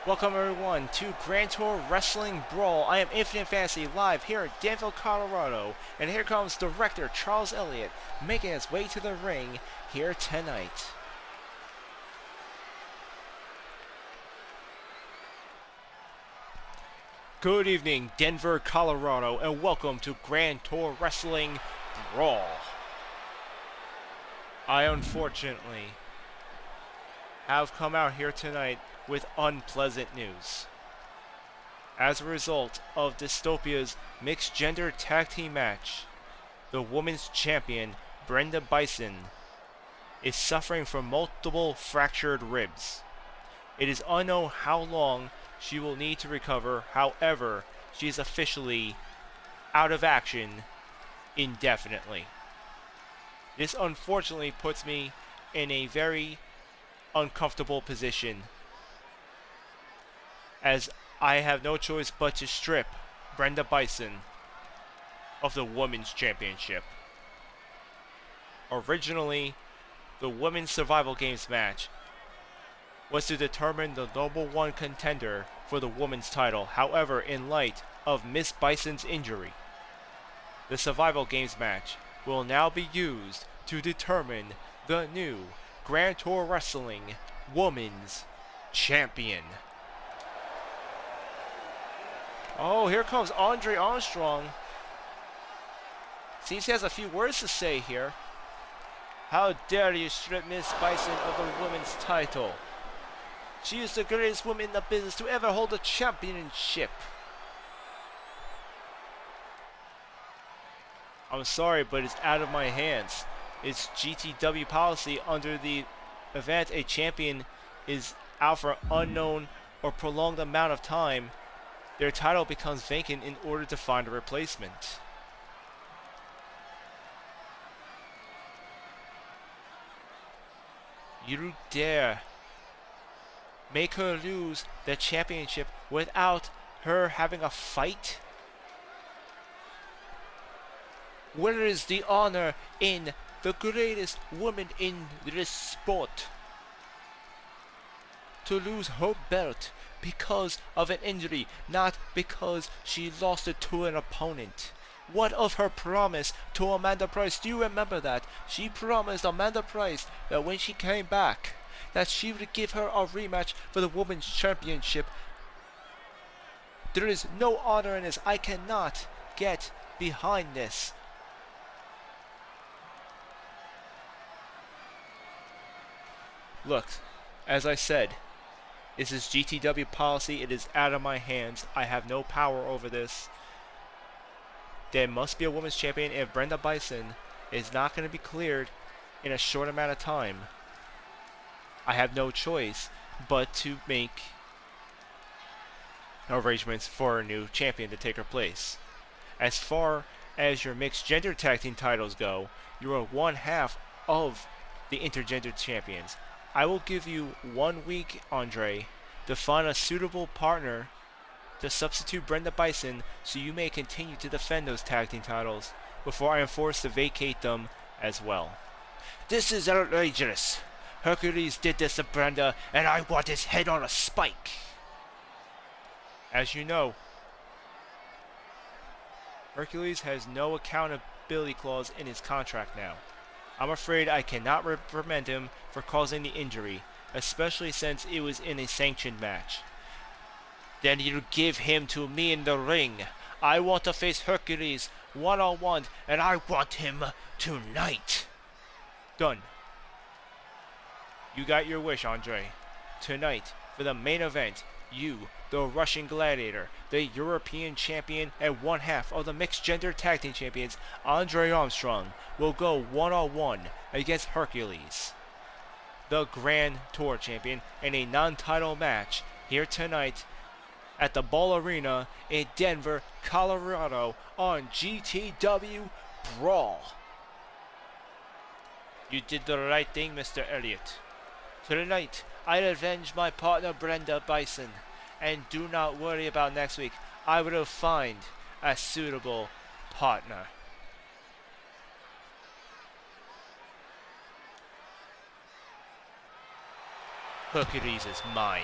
Welcome everyone to Grand Tour Wrestling Brawl. I am Infinite Fantasy live here in Danville, Colorado, and here comes director Charles Elliott making his way to the ring here tonight. Good evening, Denver, Colorado, and welcome to Grand Tour Wrestling Brawl. I unfortunately have come out here tonight with unpleasant news. As a result of Dystopia's mixed gender tag team match, the women's champion, Brenda Bison, is suffering from multiple fractured ribs. It is unknown how long she will need to recover. However, she is officially out of action indefinitely. This unfortunately puts me in a very uncomfortable position, as I have no choice but to strip Brenda Bison of the Women's Championship. Originally, the Women's Survival Games match was to determine the number one contender for the women's title. However, in light of Miss Bison's injury, the Survival Games match will now be used to determine the new Grand Tour Wrestling Women's Champion. Oh, here comes Armstrong. Seems he has a few words to say here. How dare you strip Miss Bison of the women's title? She is the greatest woman in the business to ever hold a championship. I'm sorry, but it's out of my hands. It's GTW policy under the event a champion is out for unknown or prolonged amount of time, their title becomes vacant in order to find a replacement. You dare make her lose the championship without her having a fight? Where is the honor in the greatest woman in this sport to lose her belt because of an injury, not because she lost it to an opponent? What of her promise to Amanda Price? Do you remember that? She promised Amanda Price that when she came back, that she would give her a rematch for the Women's Championship. There is no honor in this. I cannot get behind this. Look, as I said, this is GTW policy. It is out of my hands. I have no power over this. There must be a women's champion. If Brenda Bison is not going to be cleared in a short amount of time, I have no choice but to make arrangements for a new champion to take her place. As far as your mixed gender tag team titles go, you are one half of the intergender champions. I will give you 1 week, Andre, to find a suitable partner to substitute Brenda Bison so you may continue to defend those tag team titles before I am forced to vacate them as well. This is outrageous. Hercules did this to Brenda, and I want his head on a spike. As you know, Hercules has no accountability clause in his contract now. I'm afraid I cannot reprimand him for causing the injury, especially since it was in a sanctioned match. Then you give him to me in the ring. I want to face Hercules one-on-one, and I want him tonight. Done. You got your wish, Andre. Tonight, for the main event, you, the Russian Gladiator, the European Champion, and one half of the Mixed Gender Tag Team Champions, Andre Armstrong, will go one-on-one against Hercules, the Grand Tour Champion, in a non-title match here tonight at the Ball Arena in Denver, Colorado on GTW BRAWL. You did the right thing, Mr. Elliott. Tonight, I avenge my partner Brenda Bison, and do not worry about next week. I will find a suitable partner. Hercules is mine.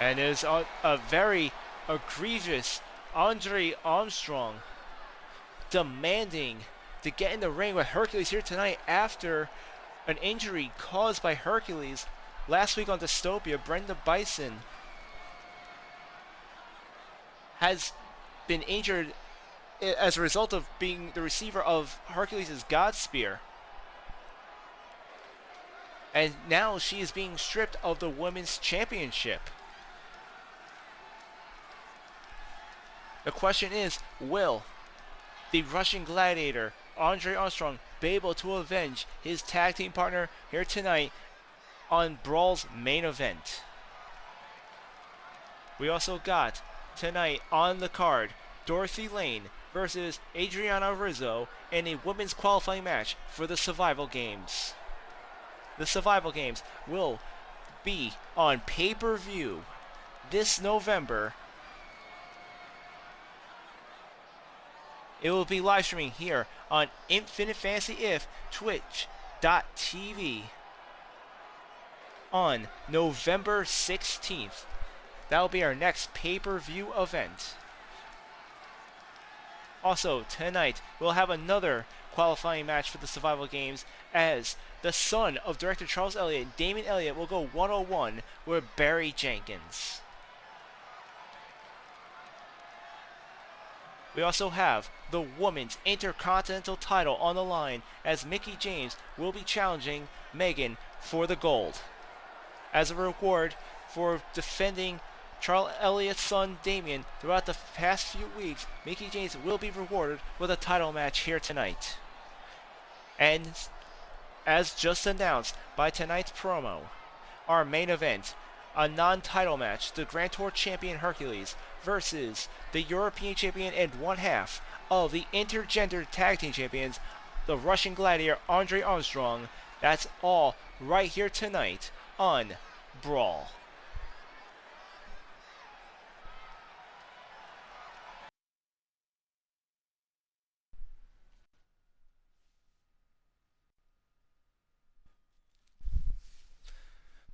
And there's a very egregious Andre Armstrong demanding to get in the ring with Hercules here tonight after an injury caused by Hercules last week on Dystopia. Brenda Bison has been injured as a result of being the receiver of Hercules' God Spear. And now she is being stripped of the Women's Championship. The question is, will the Russian Gladiator, Andre Armstrong, be able to avenge his tag team partner here tonight on Brawl's main event? We also got tonight on the card Dorothy Lane versus Adriana Rizzo in a women's qualifying match for the Survival Games. The Survival Games will be on pay-per-view this November. It will be live streaming here on Infinite Fantasy If Twitch.tv on November 16th. That will be our next pay-per-view event. Also, tonight we'll have another qualifying match for the Survival Games as the son of director Charles Elliott, Damon Elliott, will go one-on-one with Barry Jenkins. We also have the Women's Intercontinental title on the line as Mickie James will be challenging Megan for the gold. As a reward for defending Charles Elliott's son Damien throughout the past few weeks, Mickie James will be rewarded with a title match here tonight. And as just announced by tonight's promo, our main event, a non-title match, the Grand Tour champion Hercules versus the European champion and one half of the intergender tag team champions, the Russian Gladiator Andre Armstrong. That's all right here tonight on Brawl.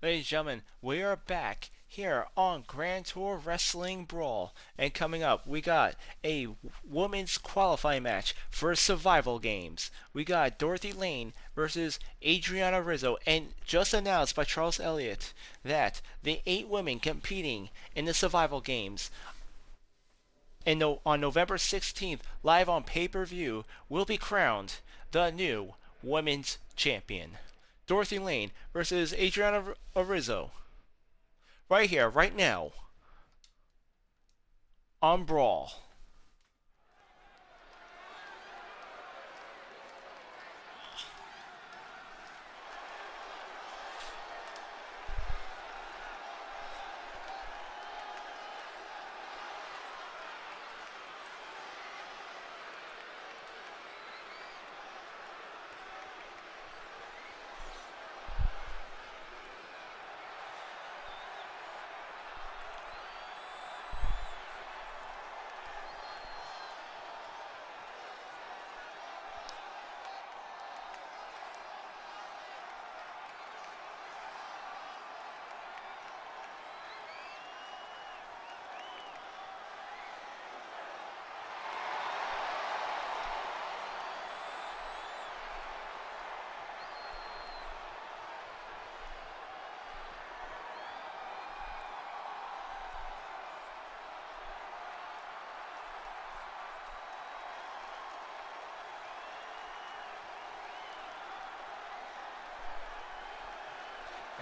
Ladies and gentlemen, we are back here on Grand Tour Wrestling Brawl. And coming up, we got a women's qualifying match for Survival Games. We got Dorothy Lane versus Adriana Rizzo. And just announced by Charles Elliott that the 8 women competing in the Survival Games on November 16th, live on pay-per-view, will be crowned the new women's champion. Dorothy Lane versus Adriana Rizzo. Right here, right now, on Brawl.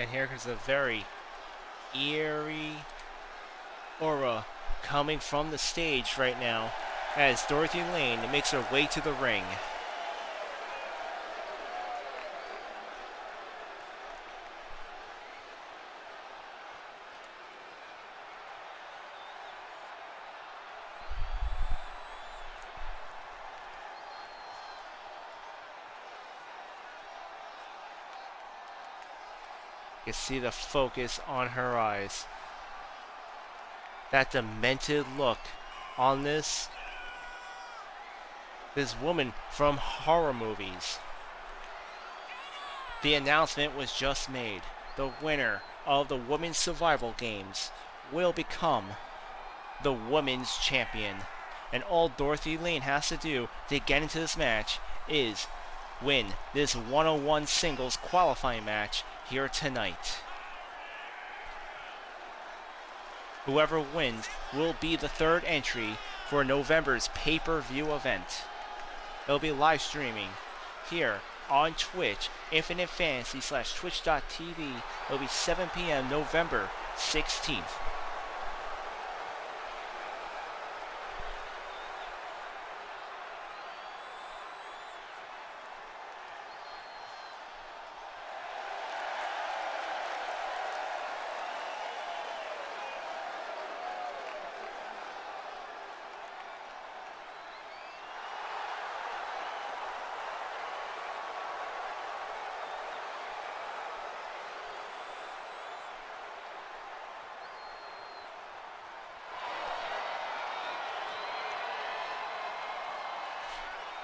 And here is a very eerie aura coming from the stage right now as Dorothy Lane makes her way to the ring. You can see the focus on her eyes. That demented look on this woman from horror movies. The announcement was just made. The winner of the Women's Survival Games will become the women's champion. And all Dorothy Lane has to do to get into this match is win this 101 singles qualifying match here tonight. Whoever wins will be the third entry for November's pay-per-view event. It'll be live streaming here on Twitch, Infinite Fantasy /twitch.tv. It'll be 7 p.m. November 16th.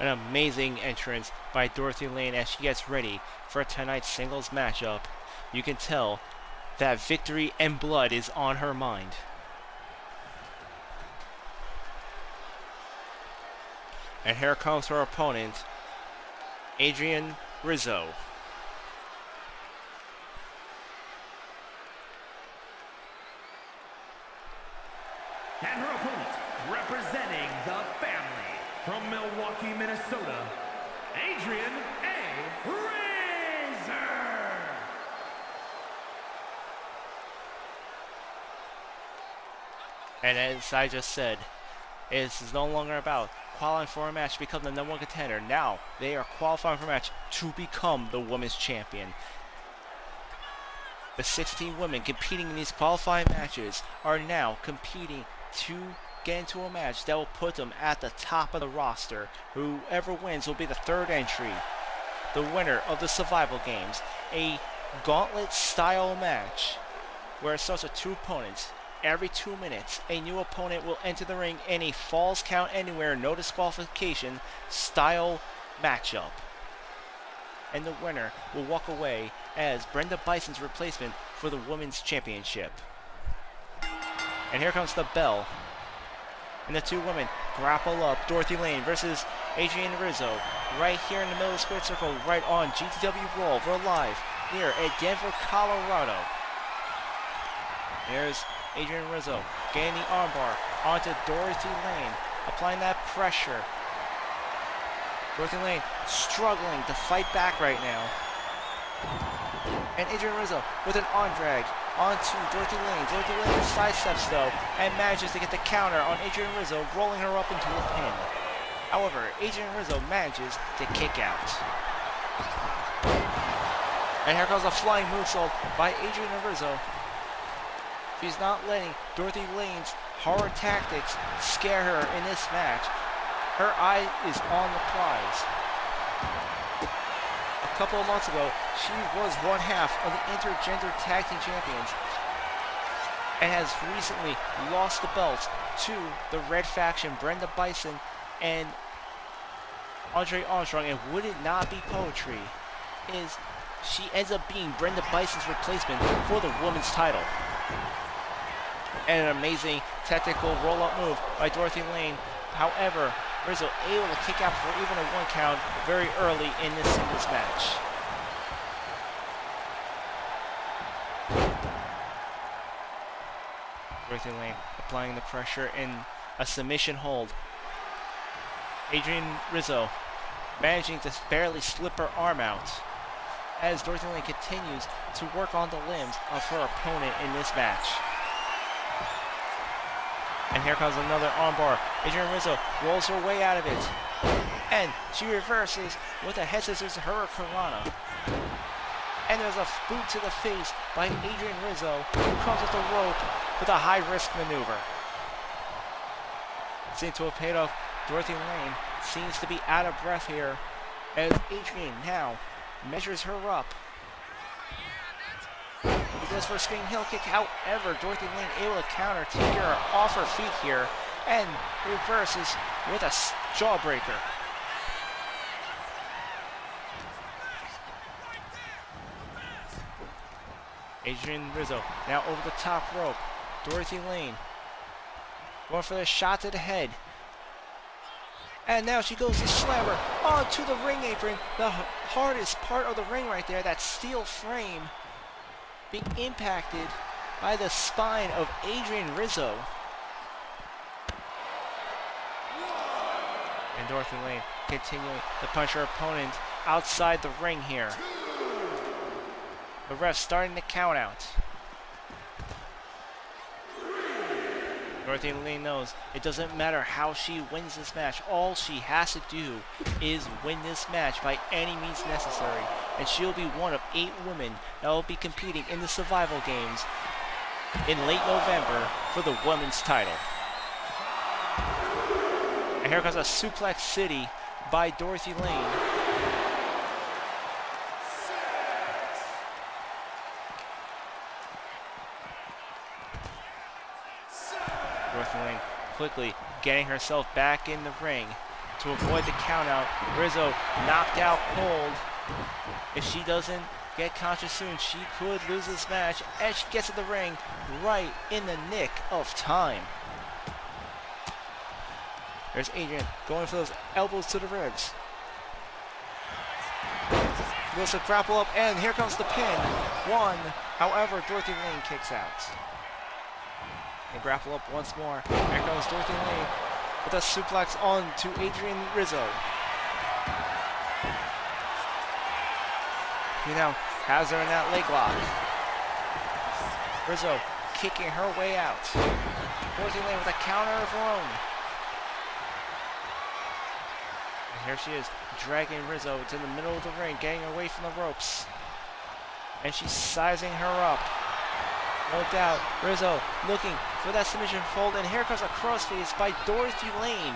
An amazing entrance by Dorothy Lane as she gets ready for tonight's singles matchup. You can tell that victory and blood is on her mind. And here comes her opponent, Adrienne Rizzo. And her opponent, representing the family, from Milwaukee, Minnesota, Adrienne A. Razor. And as I just said, it is no longer about qualifying for a match to become the #1 contender. Now they are qualifying for a match to become the women's champion. The 16 women competing in these qualifying matches are now competing to get into a match that will put them at the top of the roster. Whoever wins will be the third entry. The winner of the survival games, a gauntlet style match where it starts with 2 opponents. Every 2 minutes, a new opponent will enter the ring in a falls count anywhere, no disqualification style matchup. And the winner will walk away as Brenda Bison's replacement for the women's championship. And here comes the bell. And the 2 women grapple up. Dorothy Lane versus Adrienne Rizzo. Right here in the middle of the square circle, right on GTW BRAWL. We're live here at Denver, Colorado. There's Adrienne Rizzo getting the armbar onto Dorothy Lane, applying that pressure. Dorothy Lane struggling to fight back right now. And Adrienne Rizzo with an arm drag onto Dorothy Lane. Dorothy Lane sidesteps though and manages to get the counter on Adrienne Rizzo, rolling her up into a pin. However, Adrienne Rizzo manages to kick out. And here comes a flying moonsault by Adrienne Rizzo. She's not letting Dorothy Lane's horror tactics scare her in this match. Her eye is on the prize. A couple of months ago, she was one half of the Intergender Tag Team Champions and has recently lost the belts to the Red Faction, Brenda Bison and Armstrong. And would it not be poetry, is she ends up being Brenda Bison's replacement for the women's title. And an amazing technical roll-up move by Dorothy Lane. However, Rizzo able to kick out for even a 1 count very early in this singles match. Dorothy Lane applying the pressure in a submission hold. Adrienne Rizzo managing to barely slip her arm out as Dorothy Lane continues to work on the limbs of her opponent in this match. And here comes another armbar. Adrienne Rizzo rolls her way out of it. And she reverses with a head scissors hurricanrana. And there's a boot to the face by Adrienne Rizzo, who comes with the rope with a high-risk maneuver. Seems to have paid off. Dorothy Lane seems to be out of breath here as Adrienne now measures her up. He goes for a spinning heel kick. However, Dorothy Lane able to counter, take her off her feet here, and reverses with a jawbreaker. Adrienne Rizzo now over the top rope. Dorothy Lane going for the shot to the head. And now she goes to slam her onto the ring apron. The hardest part of the ring right there, that steel frame being impacted by the spine of Adrian Rizzo. And Dorothy Lane continuing to punch her opponent outside the ring here. The ref starting the count out. Dorothy Lane knows it doesn't matter how she wins this match. All she has to do is win this match by any means necessary. And she'll be one of 8 women that will be competing in the Survival Games in late November for the women's title. And here comes a Suplex City by Dorothy Lane. Dorothy Lane quickly getting herself back in the ring to avoid the countout. Rizzo knocked out cold. If she doesn't get conscious soon, she could lose this match, and she gets to the ring right in the nick of time. There's Adrian going for those elbows to the ribs. Goes to grapple up, and here comes the pin. 1. However, Dorothy Lane kicks out. And grapple up once more. Here comes Dorothy Lane with a suplex on to Adrian Rizzo. He now has her in that leg lock. Rizzo kicking her way out. Dorothy Lane with a counter of her own. And here she is, dragging Rizzo to the middle of the ring, getting away from the ropes. And she's sizing her up. No doubt, Rizzo looking for that submission hold, and here comes a crossface by Dorothy Lane.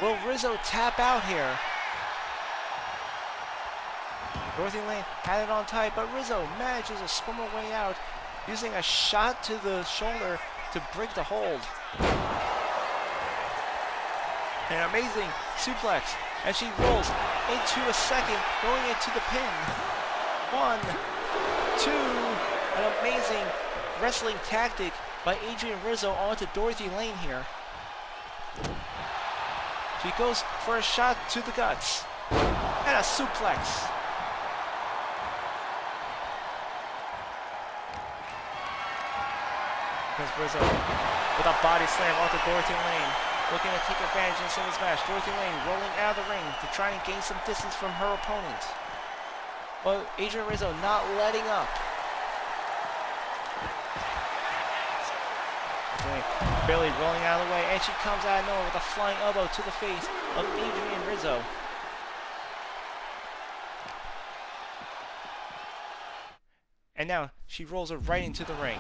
Will Rizzo tap out here? Dorothy Lane had it on tight, but Rizzo manages to swim her way out, using a shot to the shoulder to break the hold. An amazing suplex, and she rolls into a second, going into the pin. 1, 2... An amazing wrestling tactic by Adrian Rizzo onto Dorothy Lane here. She goes for a shot to the guts. And a suplex. Because Rizzo with a body slam onto Dorothy Lane. Looking to take advantage in this match. Dorothy Lane rolling out of the ring to try and gain some distance from her opponent. But Adrian Rizzo not letting up. Barely rolling out of the way, and she comes out of nowhere with a flying elbow to the face of Adrian Rizzo. And now she rolls her right into the ring.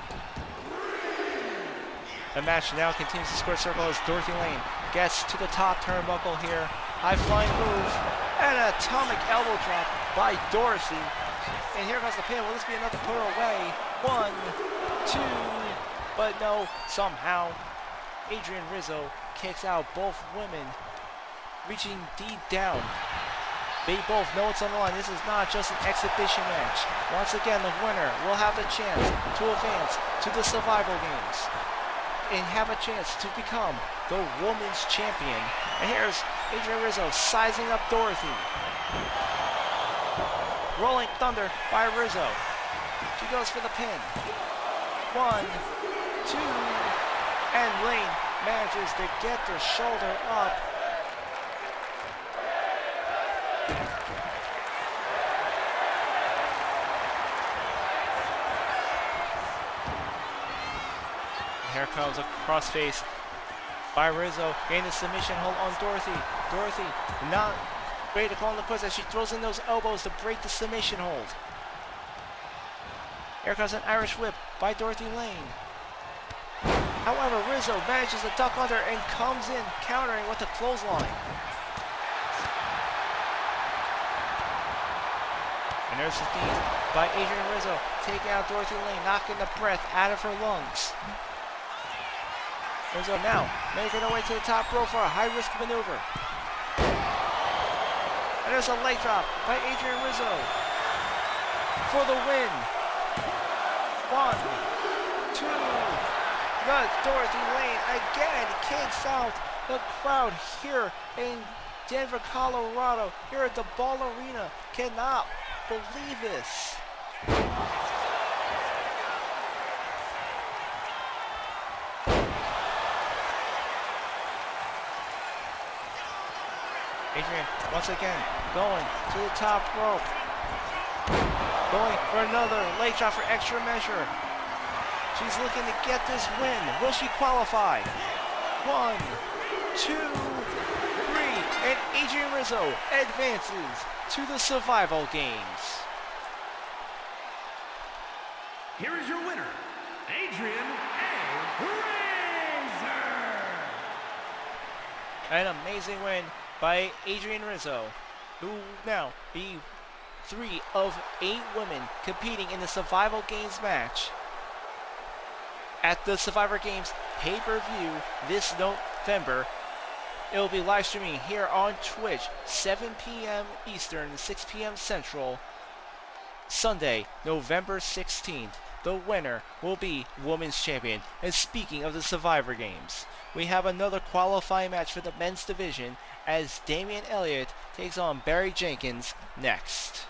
The match now continues to square circle as Dorothy Lane gets to the top turnbuckle here. High flying move and an atomic elbow drop by Dorothy. And here comes the pin. Will this be enough to put her away? 1, 2. But no, somehow Adrian Rizzo kicks out both women, reaching deep down. They both know it's on the line. This is not just an exhibition match. Once again, the winner will have the chance to advance to the Survival Games and have a chance to become the women's champion. And here's Adrian Rizzo sizing up Dorothy. Rolling Thunder by Rizzo. She goes for the pin. 1, 2, and Lane manages to get the shoulder up. Here comes a crossface by Rizzo, getting the submission hold on Dorothy. Dorothy not ready to call in the push as she throws in those elbows to break the submission hold. Here comes an Irish whip by Dorothy Lane. However, Rizzo manages to duck under and comes in, countering with a clothesline. And there's the knee by Adrian Rizzo, taking out Dorothy Lane, knocking the breath out of her lungs. Rizzo now making her way to the top rope for a high-risk maneuver. And there's a leg drop by Adrian Rizzo for the win. 1, 2... the Dorothy Lane again kicks out. The crowd here in Denver, Colorado, here at the Ball Arena, cannot believe this. Adrian, once again, going to the top rope. Going for another leg drop for extra measure. She's looking to get this win. Will she qualify? 1, 2, 3, and Adrian Rizzo advances to the Survival Games. Here is your winner, Adrian A. Razor. An amazing win by Adrian Rizzo, who will now be 3 of 8 women competing in the Survival Games match at the Survivor Games pay-per-view this November. It will be live streaming here on Twitch, 7 p.m. Eastern, 6 p.m. Central, Sunday, November 16th. The winner will be Women's Champion. And speaking of the Survivor Games, we have another qualifying match for the men's division as Damian Elliott takes on Barry Jenkins next.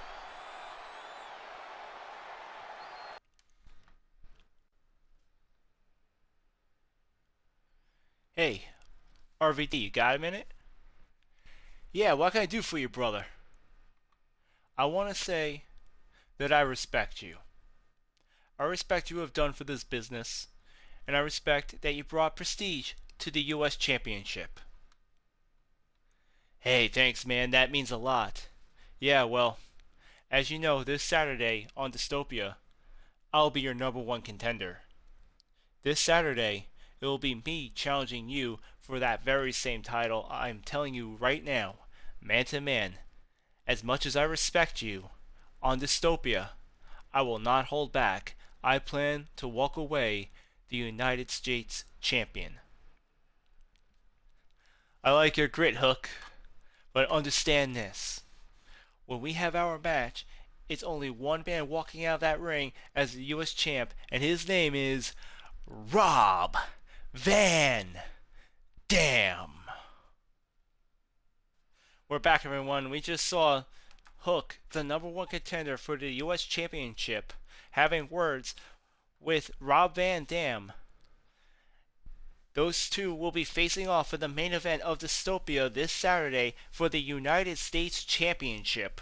Hey, RVD, you got a minute? Yeah, what can I do for you, brother? I want to say that I respect you. I respect you have done for this business, and I respect that you brought prestige to the U.S. Championship. Hey, thanks, man. That means a lot. Yeah, well, as you know, this Saturday on Dystopia, I'll be your #1 contender. This Saturday, it will be me challenging you for that very same title. I'm telling you right now, man to man, as much as I respect you, on Dystopia, I will not hold back. I plan to walk away the United States champion. I like your grit, Hook, but understand this. When we have our match, it's only one man walking out of that ring as the U.S. champ, and his name is Rob Van Dam. We're back, everyone. We just saw Hook, the #1 contender for the U.S. Championship, having words with Rob Van Dam. Those two will be facing off for the main event of Dystopia this Saturday for the United States Championship.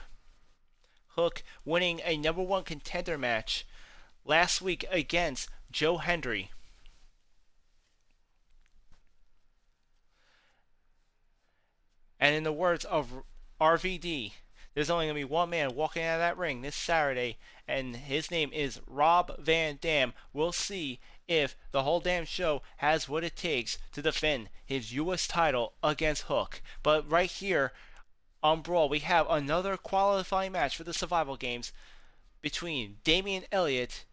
Hook winning a #1 contender match last week against Joe Hendry. And in the words of RVD, there's only going to be one man walking out of that ring this Saturday, and his name is Rob Van Dam. We'll see if the whole damn show has what it takes to defend his U.S. title against Hook. But right here on BRAWL, we have another qualifying match for the Survival Games between Damian Elliott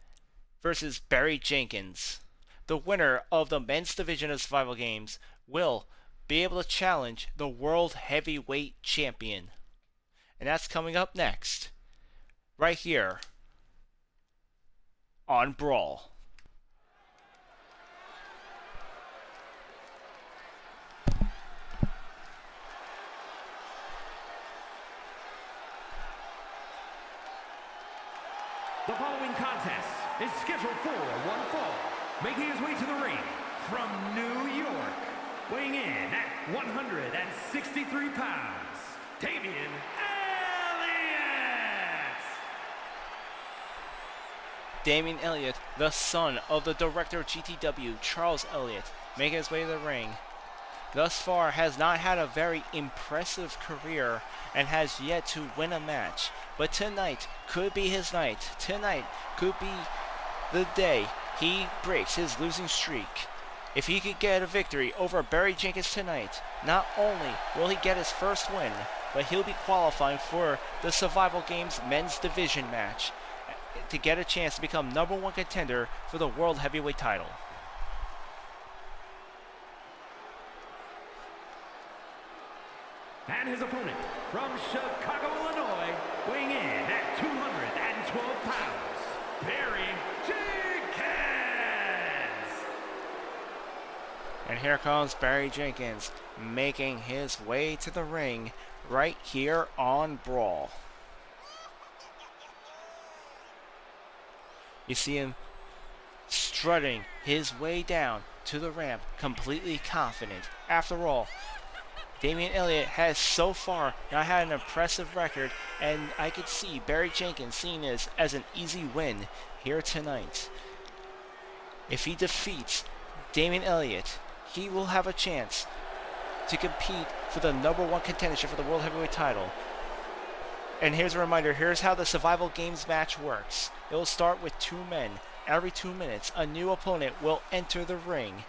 versus Barry Jenkins. The winner of the men's division of Survival Games will be able to challenge the World Heavyweight Champion. And that's coming up next, right here on BRAWL. The following contest is scheduled for one fall, making his way to the ring from New York, weighing in at 163 pounds, Damian Elliott! Damian Elliott, the son of the director of GTW, Charles Elliott, making his way to the ring. Thus far has not had a very impressive career and has yet to win a match. But tonight could be his night. Tonight could be the day he breaks his losing streak. If he could get a victory over Barry Jenkins tonight, not only will he get his first win, but he'll be qualifying for the Survival Games men's division match to get a chance to become #1 contender for the World Heavyweight title. And his opponent from Chicago, Illinois, weighing in at 212 pounds, Barry Jenkins. And here comes Barry Jenkins, making his way to the ring right here on Brawl. You see him strutting his way down to the ramp, completely confident. After all, Damian Elliott has so far not had an impressive record, and I could see Barry Jenkins seeing this as an easy win here tonight. If he defeats Damian Elliott, he will have a chance to compete for the #1 contendership for the World Heavyweight title. And here's a reminder, here's how the Survival Games match works. It will start with 2 men. Every 2 minutes, a new opponent will enter the ring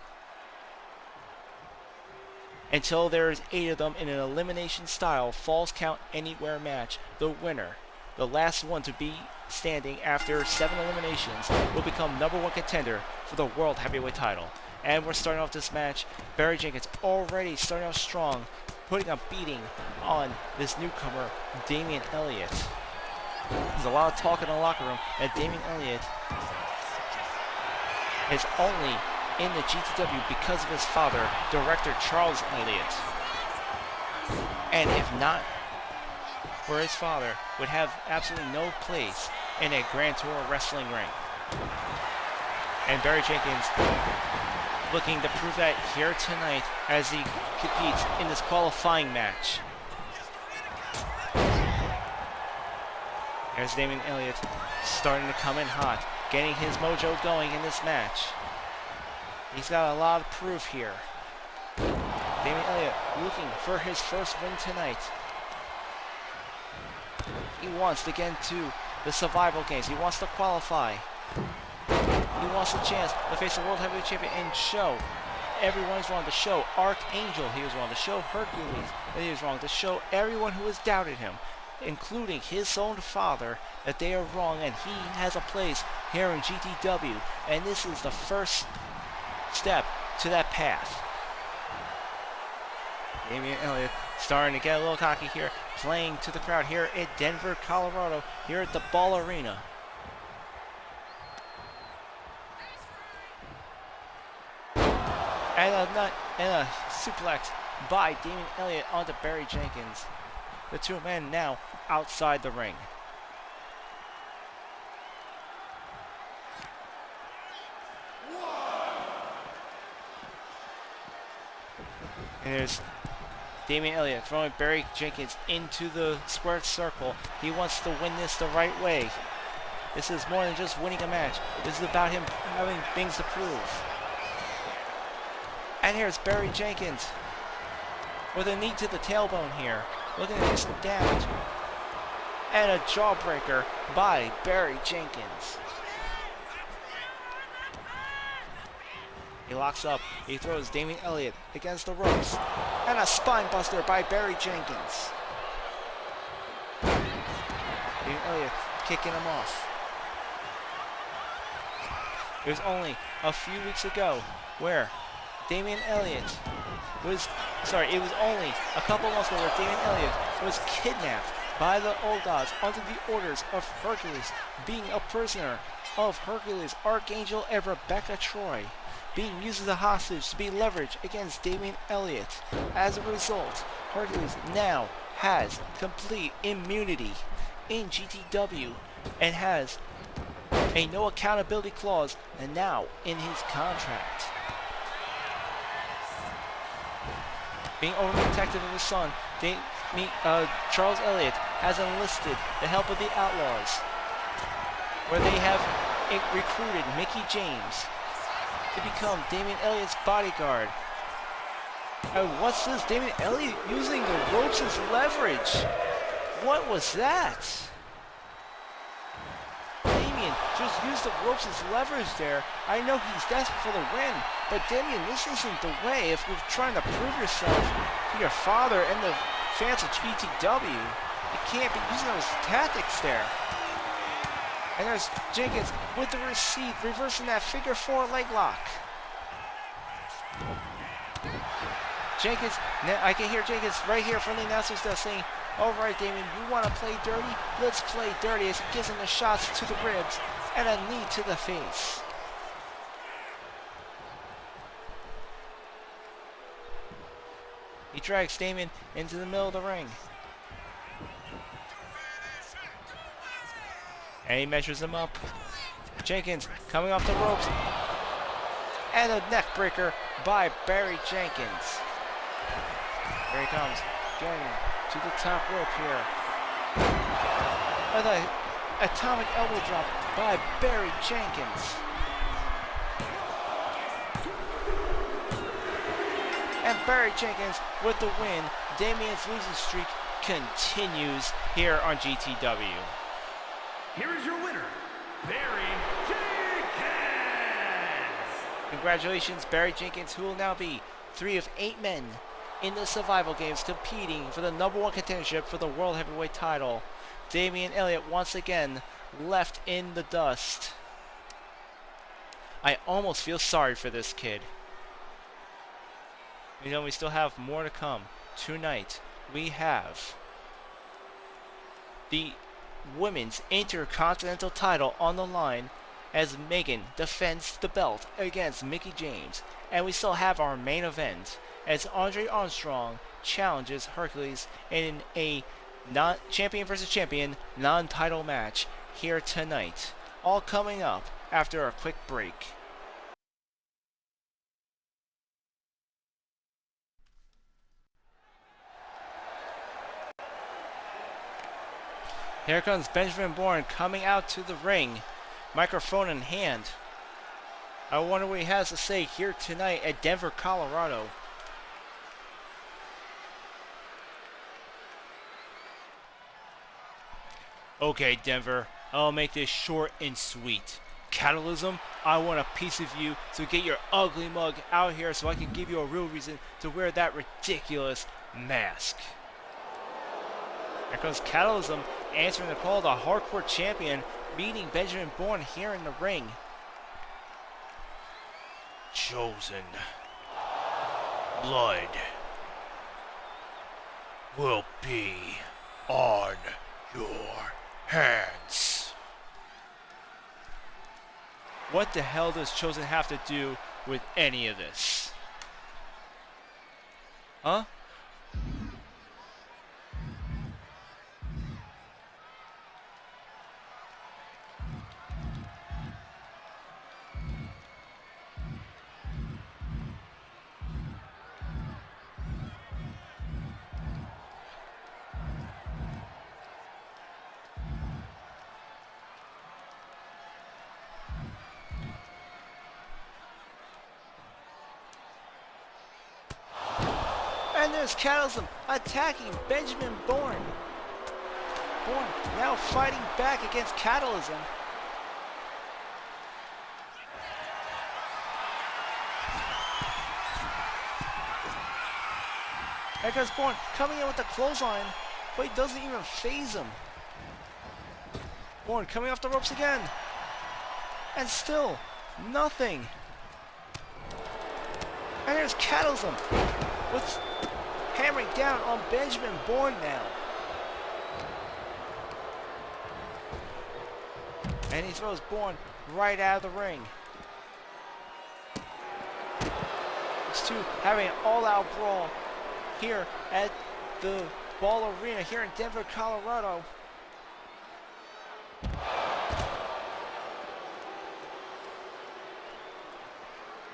until there's 8 of them in an elimination style falls count anywhere match. The winner, the last one to be standing after 7 eliminations, will become #1 contender for the World Heavyweight title. And we're starting off this match. Barry Jenkins already starting off strong, putting a beating on this newcomer, Damian Elliott. There's a lot of talk in the locker room that Damian Elliott is only in the GTW because of his father, director Charles Elliott. And if not for his father, would have absolutely no place in a Grand Tour wrestling ring. And Barry Jenkins looking to prove that here tonight as he competes in this qualifying match. There's Damian Elliott starting to come in hot, getting his mojo going in this match. He's got a lot of proof here. Damian Elliott looking for his first win tonight. He wants to get into the Survival Games. He wants to qualify. He wants a chance to face the World Heavyweight Champion and show everyone he's wrong, to show Archangel he was wrong, to show Hercules that he was wrong, to show everyone who has doubted him, including his own father, that they are wrong and he has a place here in GTW. And this is the first step to that path. Damian Elliott starting to get a little cocky here, playing to the crowd here at Denver, Colorado, here at the Ball Arena. And a suplex by Damian Elliott onto Barry Jenkins. The 2 men now outside the ring. And there's Damian Elliott throwing Barry Jenkins into the squared circle. He wants to win this the right way. This is more than just winning a match. This is about him having things to prove. And here's Barry Jenkins with a knee to the tailbone here, looking to do some damage. And a jawbreaker by Barry Jenkins. He locks up. He throws Damian Elliott against the ropes. And a spine buster by Barry Jenkins. Damian Elliott kicking him off. It was only a few weeks ago where Damian Elliott was, it was only a couple months ago where Damian Elliott was kidnapped by the Old Gods under the orders of Hercules, being a prisoner of Hercules, Archangel, and Rebecca Troy, being used as a hostage to be leveraged against Damian Elliott. As a result, Hercules now has complete immunity in GTW and has a no accountability clause and now in his contract. Being overprotective of his son, Charles Elliott has enlisted the help of the Outlaws, where they have recruited Mickie James to become Damian Elliott's bodyguard. And what's this? Damian Elliott using the ropes as leverage. What was that? Damian just used the ropes as leverage there. I know he's desperate for the win, but Damian, this isn't the way if you're trying to prove yourself to your father and the fans of GTW. You can't be using those tactics there. And there's Jenkins with the receipt, reversing that figure 4 leg lock. Jenkins, now I can hear Jenkins right here from the announcers there saying, "Alright Damian, you want to play dirty? Let's play dirty," as he gives him the shots to the ribs and a knee to the face. He drags Damien into the middle of the ring. And he measures him up. Jenkins coming off the ropes. And a neck breaker by Barry Jenkins. Here he comes. Getting to the top rope here. And an atomic elbow drop by Barry Jenkins. And Barry Jenkins with the win. Damien's losing streak continues here on GTW. Here is your winner, Barry Jenkins! Congratulations, Barry Jenkins, who will now be 3 of 8 men in the Survival Games competing for the #1 contendership for the World Heavyweight title. Damian Elliott once again left in the dust. I almost feel sorry for this kid. You know, we still have more to come. Tonight, we have the Women's Intercontinental title on the line as Megan defends the belt against Mickie James. And we still have our main event as Andre Armstrong challenges Hercules in a champion versus champion non-title match here tonight. All coming up after a quick break. Here comes Benjamin Bourne coming out to the ring, microphone in hand. I wonder what he has to say here tonight at Denver, Colorado. Okay, Denver, I'll make this short and sweet. Cataclysm, I want a piece of you, so get your ugly mug out here so I can give you a real reason to wear that ridiculous mask. Here comes Cataclysm answering the call of the Hardcore Champion, meeting Benjamin Bourne here in the ring. Chosen blood will be on your hands. What the hell does Chosen have to do with any of this? Huh? And there's Cataclysm attacking Benjamin Bourne. Bourne now fighting back against Cataclysm. There goes Bourne coming in with the clothesline, but he doesn't even phase him. Bourne coming off the ropes again. And still nothing. And there's Cataclysm with hammering down on Benjamin Bourne now. And he throws Bourne right out of the ring. These two having an all-out brawl here at the BRAWL Arena here in Denver, Colorado.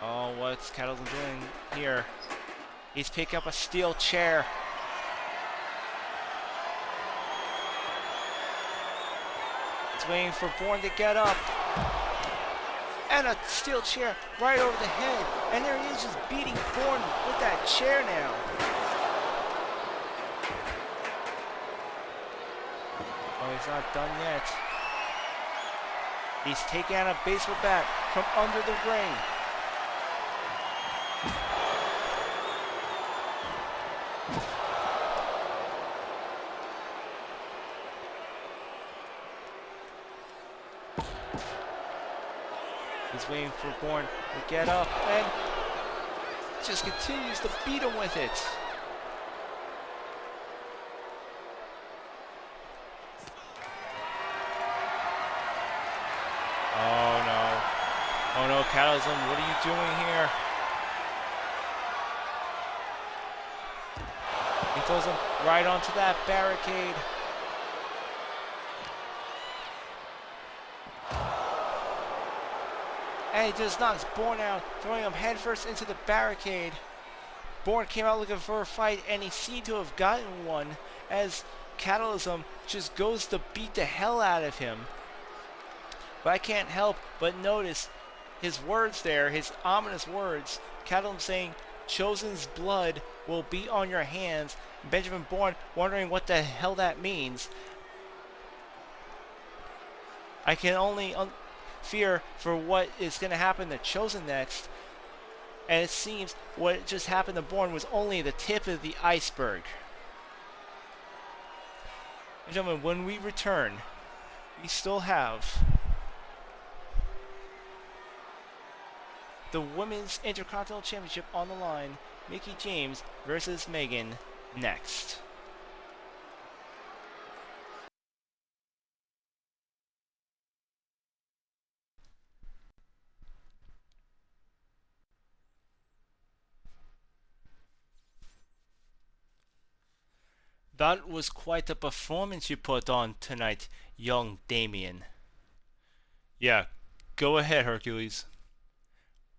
Oh, what's Cataclysm doing here? He's picking up a steel chair. He's waiting for Bourne to get up. And a steel chair right over the head. And there he is just beating Bourne with that chair now. Oh, he's not done yet. He's taking out a baseball bat from under the ring. He's waiting for Bourne to get up and just continues to beat him with it. Oh no. Oh no, Cataclysm, what are you doing here? He throws him right onto that barricade. And he just knocks Bourne out, throwing him headfirst into the barricade. Bourne came out looking for a fight, and he seemed to have gotten one, as Cataclysm just goes to beat the hell out of him. But I can't help but notice his words there, his ominous words. Cataclysm saying, "Chosen's blood will be on your hands." Benjamin Bourne wondering what the hell that means. I can only fear for what is going to happen to Chosen next. And it seems what just happened to Bourne was only the tip of the iceberg. And gentlemen, when we return, we still have the Women's Intercontinental Championship on the line. Mickie James versus Megan next. That was quite a performance you put on tonight, young Damien. Yeah, go ahead, Hercules.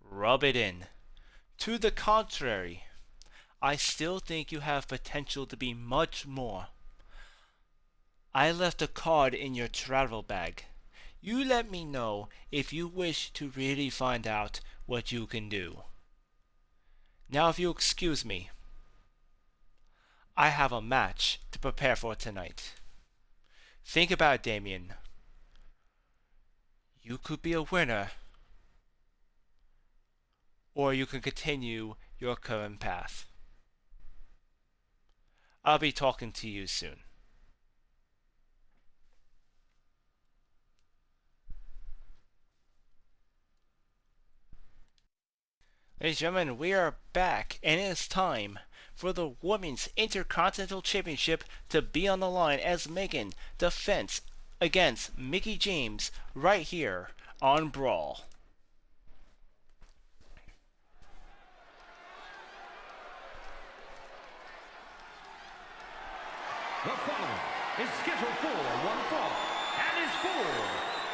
Rub it in. To the contrary, I still think you have potential to be much more. I left a card in your travel bag. You let me know if you wish to really find out what you can do. Now if you excuse me, I have a match to prepare for tonight. Think about it, Damien. You could be a winner, or you can continue your current path. I'll be talking to you soon. Ladies and gentlemen, we are back, and it is time for the Women's Intercontinental Championship to be on the line as Megan defends against Mickie James right here on BRAWL. The following is scheduled for one fall and is for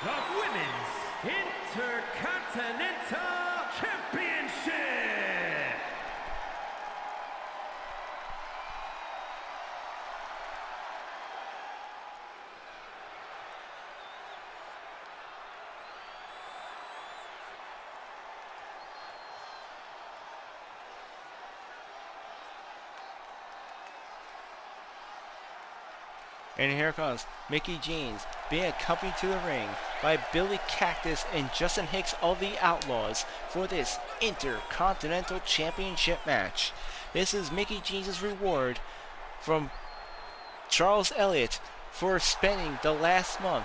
the Women's Intercontinental Championship. And here comes Mickie James being accompanied to the ring by Billy Cactus and Justin Hicks of the Outlaws for this Intercontinental Championship match. This is Mickie James' reward from Charles Elliott for spending the last month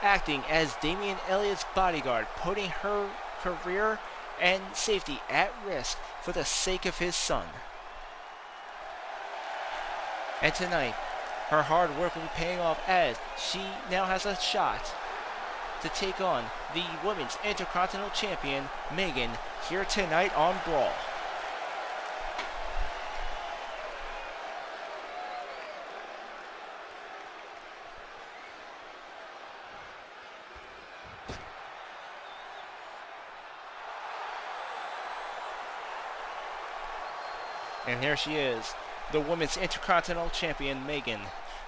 acting as Damian Elliott's bodyguard, putting her career and safety at risk for the sake of his son. And tonight, her hard work will be paying off as she now has a shot to take on the Women's Intercontinental Champion, Megan, here tonight on BRAWL. And here she is, the Women's Intercontinental Champion, Megan.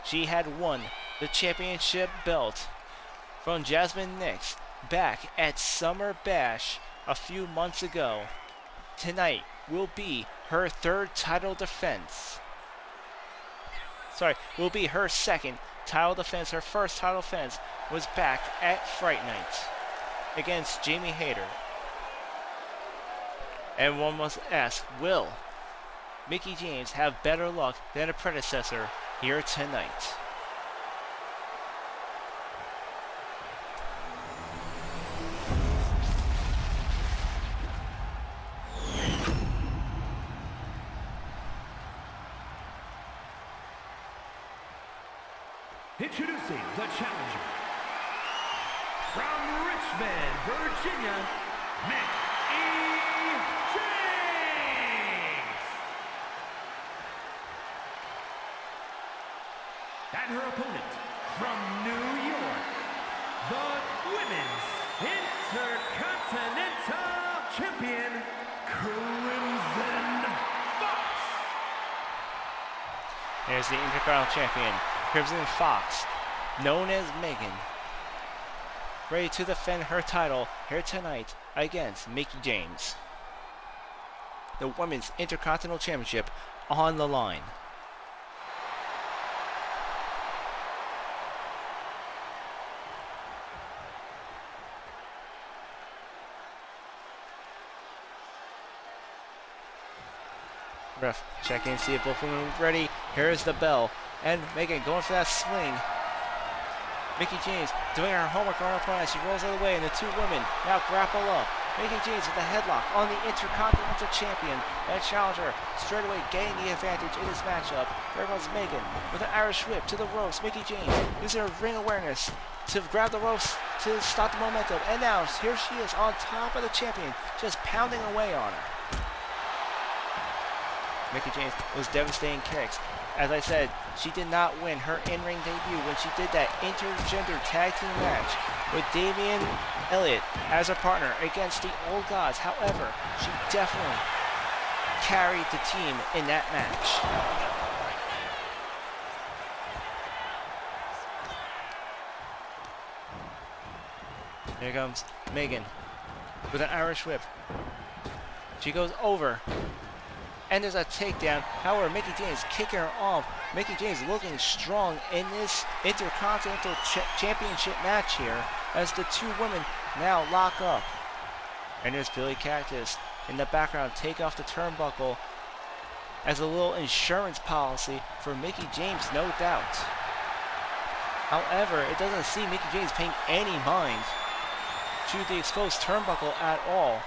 She had won the championship belt from Jasmine Nix back at Summer Bash a few months ago. Tonight will be her third title defense. Will be her second title defense. Her first title defense was back at Fright Night against Jamie Hayter. And one must ask, will Mickie James have better luck than a predecessor here tonight? Introducing the challenger from Richmond, Virginia, Mickie. Here's the Intercontinental Champion, Crimson Fox, known as Megan, ready to defend her title here tonight against Mickie James. The Women's Intercontinental Championship on the line. Ref checking, see if both women are ready. Here is the bell. And Megan going for that swing. Mickie James doing her homework on her opponent as she rolls out of the way, and the two women now grapple up. Mickie James with a headlock on the Intercontinental Champion and challenger straight away gaining the advantage in this matchup. There goes Megan with an Irish whip to the ropes. Mickie James using her ring awareness to grab the ropes to stop the momentum. And now here she is on top of the champion, just pounding away on her. Mickie James was devastating kicks. As I said, she did not win her in-ring debut when she did that intergender tag team match with Damian Elliott as her partner against the Old Gods. However, she definitely carried the team in that match. Here comes Megan with an Irish whip. She goes over. And there's a takedown. However, Mickie James kicking her off. Mickie James looking strong in this Intercontinental Championship match here as the two women now lock up. And there's Billy Cactus in the background take off the turnbuckle as a little insurance policy for Mickie James, no doubt. However, it doesn't seem Mickie James paying any mind to the exposed turnbuckle at all.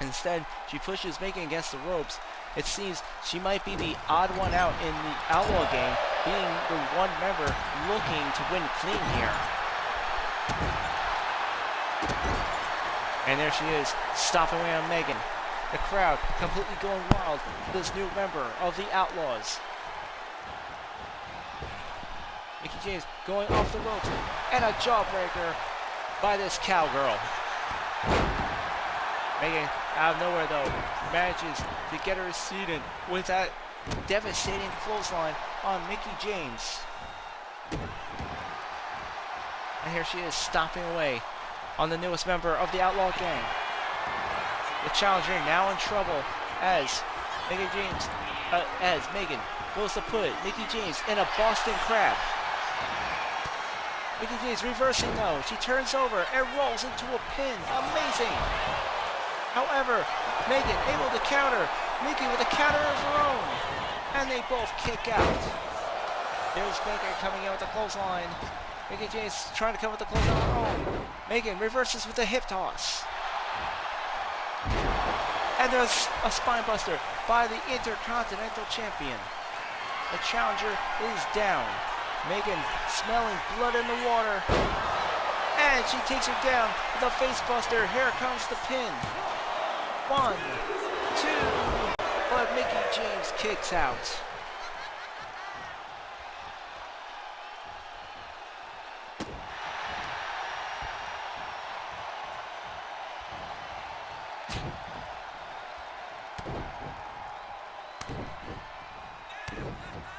Instead, she pushes Megan against the ropes. It seems she might be the odd one out in the Outlaw gang, being the one member looking to win clean here. And there she is, stopping away on Megan. The crowd completely going wild for this new member of the Outlaws. Mickie James going off the ropes, and a jawbreaker by this cowgirl. Megan, out of nowhere though, manages to get her seated with that devastating clothesline on Mickie James. And here she is stomping away on the newest member of the Outlaw gang. The challenger now in trouble as Megan goes to put Mickie James in a Boston Crab. Mickie James reversing though. She turns over and rolls into a pin. Amazing! However, Megan able to counter. Mickie with a counter of her own. And they both kick out. There's Megan coming in with the clothesline. Mickie James trying to come with the clothesline of her own. Megan reverses with a hip toss. And there's a spine buster by the Intercontinental Champion. The challenger is down. Megan smelling blood in the water. And she takes her down with a face buster. Here comes the pin. 1, 2, but Mickie James kicks out.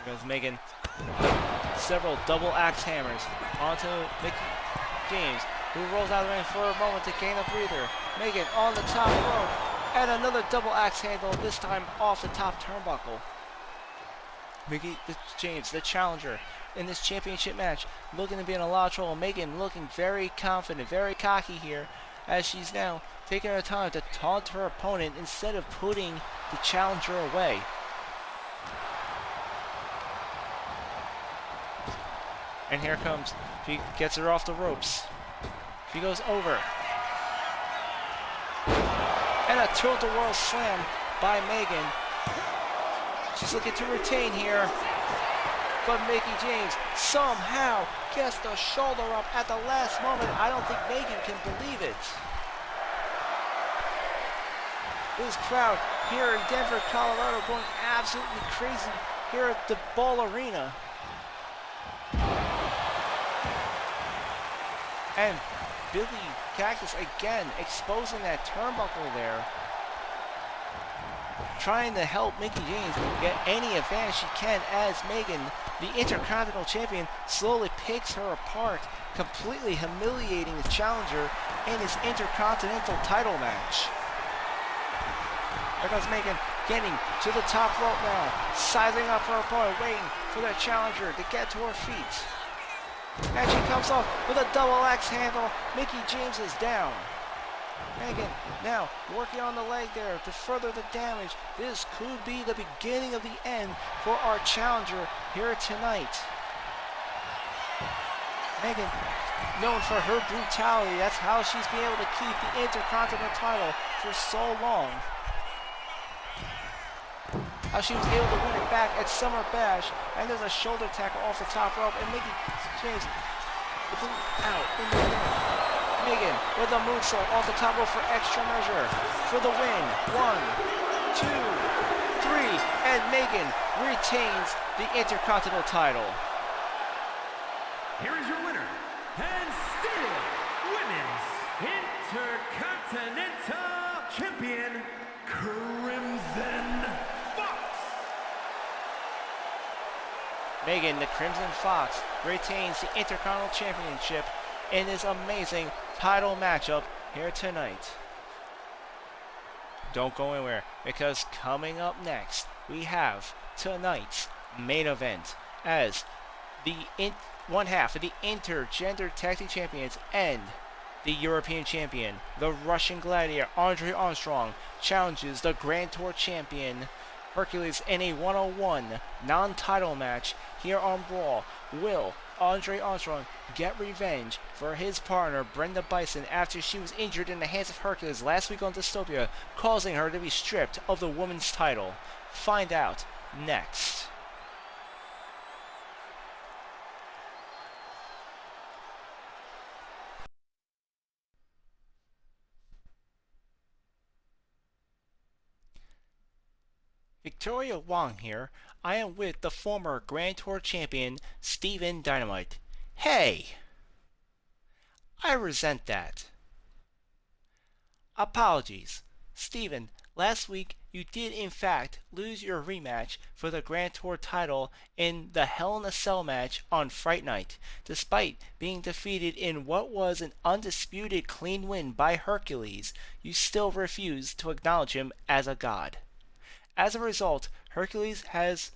Here goes Megan. Several double axe hammers onto Mickie James, who rolls out of the ring for a moment to gain a breather. Megan on the top rope. And another double axe handle, this time off the top turnbuckle. Mickie James, the challenger in this championship match, looking to be in a lot of trouble. Megan looking very confident, very cocky here, as she's now taking her time to taunt her opponent instead of putting the challenger away. And here comes, she gets her off the ropes. She goes over. And a tilt-a-whirl slam by Megan. She's looking to retain here. But Mickie James somehow gets the shoulder up at the last moment. I don't think Megan can believe it. This crowd here in Denver, Colorado going absolutely crazy here at the Ball Arena. And Billy Cactus again exposing that turnbuckle there. trying to help Mickie James get any advantage she can as Megan, the Intercontinental Champion, slowly picks her apart, completely humiliating the challenger in his Intercontinental title match. There goes Megan, getting to the top rope now, sizing up her opponent, waiting for the challenger to get to her feet. And she comes off with a double axe handle. Mickie James is down. Megan now working on the leg there to further the damage. This could be the beginning of the end for our challenger here tonight. Megan, known for her brutality, that's how she's been able to keep the Intercontinental title for so long. How she was able to win it back at Summer Bash, and there's a shoulder tackle off the top rope, and Mickie James out in the ring. Megan with a moonsault off the top rope for extra measure for the win. 1, 2, 3, and Megan retains the Intercontinental title. Here is your winner, and still Women's Intercontinental Champion, Crimson Fox. Megan, the Crimson Fox, retains the Intercontinental Championship in this amazing title matchup here tonight. Don't go anywhere, because coming up next, we have tonight's main event as the one half of the Intergender Tag Team Champions and the European Champion, the Russian Gladiator Andre Armstrong, challenges the Grand Tour Champion Hercules in a 1-on-1 non-title match here on BRAWL. Will Andre Armstrong get revenge for his partner Brenda Bison after she was injured in the hands of Hercules last week on Dystopia, causing her to be stripped of the women's title? Find out next. Victoria Wong here. I am with the former Grand Tour champion, Steven Dynamite. Hey! I resent that. Apologies. Steven, last week you did in fact lose your rematch for the Grand Tour title in the Hell in a Cell match on Fright Night, despite being defeated in what was an undisputed clean win by Hercules. You still refuse to acknowledge him as a god. As a result, Hercules has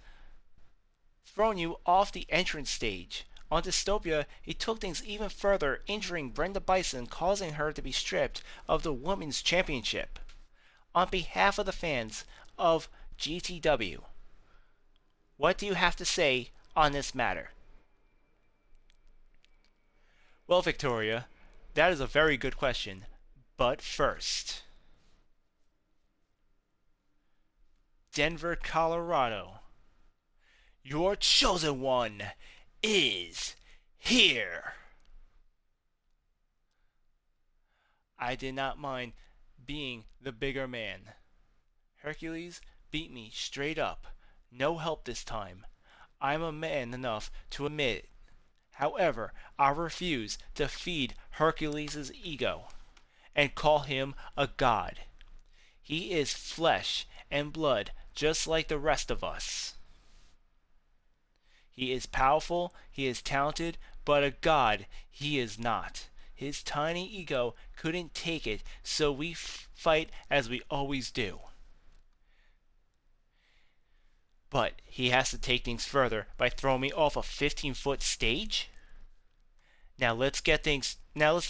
thrown you off the entrance stage. On Dystopia, he took things even further, injuring Brenda Bison, causing her to be stripped of the Women's Championship. On behalf of the fans of GTW, what do you have to say on this matter? Well, Victoria, that is a very good question. But first, Denver, Colorado, your chosen one is here. I did not mind being the bigger man. Hercules beat me straight up. No help this time. I'm a man enough to admit it. However, I refuse to feed Hercules' ego and call him a god. He is flesh and blood just like the rest of us. He is powerful, he is talented, but a god he is not. His tiny ego couldn't take it, so we fight as we always do. But he has to take things further by throwing me off a 15-foot stage? Now let's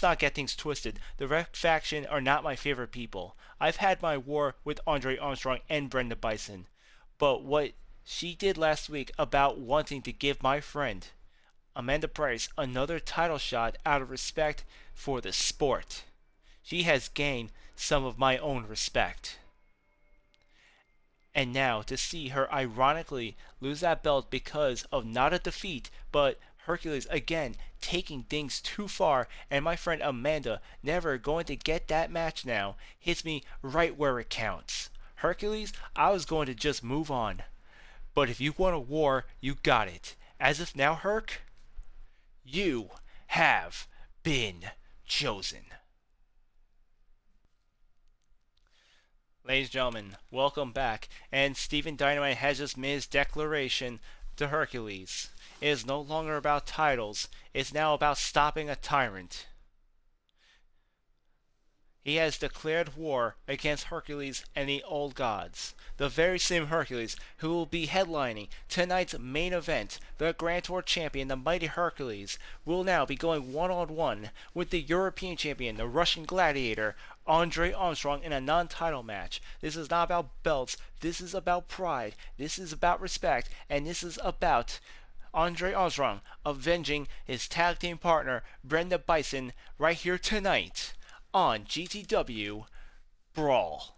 not get things twisted. The Red Faction are not my favorite people. I've had my war with Andre Armstrong and Brenda Bison. But what she did last week about wanting to give my friend Amanda Price another title shot out of respect for the sport, she has gained some of my own respect. And now to see her ironically lose that belt because of not a defeat, but Hercules again taking things too far, and my friend Amanda never going to get that match now, hits me right where it counts. Hercules, I was going to just move on. But if you want a war, you got it. As if now, Herc, you have been chosen. Ladies and gentlemen, welcome back. And Stephen Dynamite has just made his declaration to Hercules. It is no longer about titles, it's now about stopping a tyrant. He has declared war against Hercules and the old gods. The very same Hercules who will be headlining tonight's main event, the Grand Tour champion, the mighty Hercules, will now be going one-on-one with the European champion, the Russian gladiator, Andre Armstrong, in a non-title match. This is not about belts, this is about pride, this is about respect, and this is about Andre Armstrong avenging his tag team partner, Brenda Bison, right here tonight on GTW BRAWL.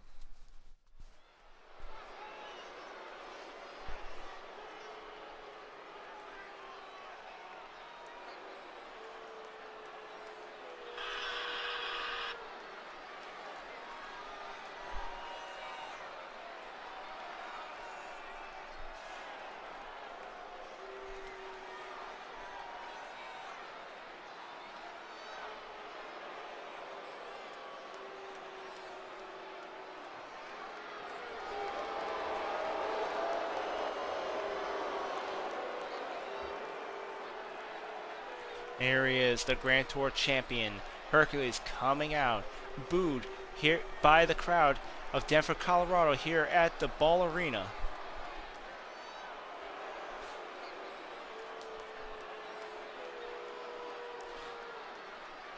Here he is, the Grand Tour champion, Hercules, coming out, booed here by the crowd of Denver, Colorado, here at the Ball Arena.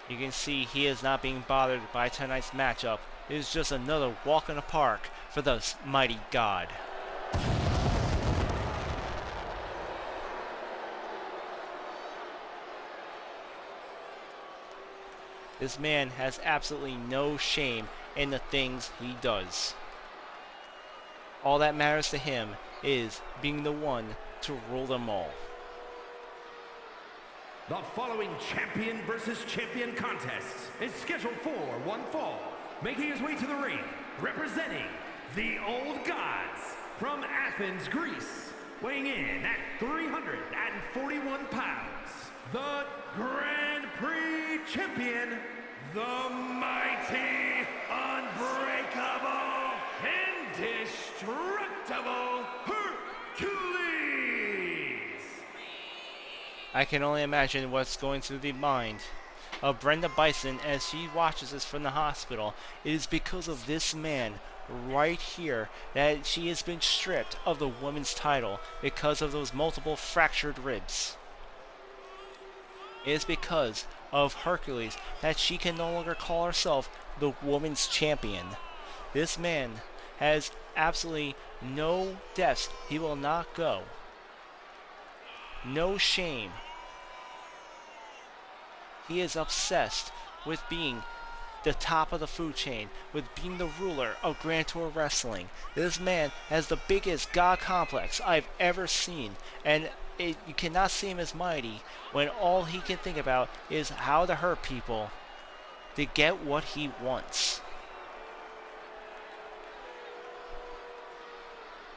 You can see he is not being bothered by tonight's matchup. It is just another walk in the park for the mighty god. This man has absolutely no shame in the things he does. All that matters to him is being the one to rule them all. The following champion versus champion contest is scheduled for one fall. Making his way to the ring, representing the old gods from Athens, Greece. Weighing in at 341 pounds, the Grand Prix champion, the mighty, unbreakable, indestructible Hercules! I can only imagine what's going through the mind of Brenda Bison as she watches this from the hospital. It is because of this man right here that she has been stripped of the women's title because of those multiple fractured ribs. It is because of Hercules that she can no longer call herself the women's champion. This man has absolutely no depths he will not go. No shame. He is obsessed with being the top of the food chain, with being the ruler of Grand Tour Wrestling. This man has the biggest god complex I've ever seen, and you cannot see him as mighty when all he can think about is how to hurt people to get what he wants.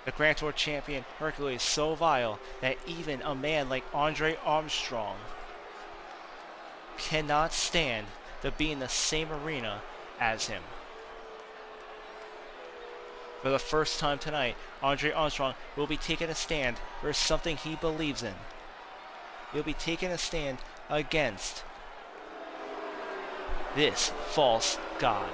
The Grand Tour champion Hercules is so vile that even a man like Andre Armstrong cannot stand to be in the same arena as him. For the first time tonight, Andre Armstrong will be taking a stand for something he believes in. He'll be taking a stand against this false god.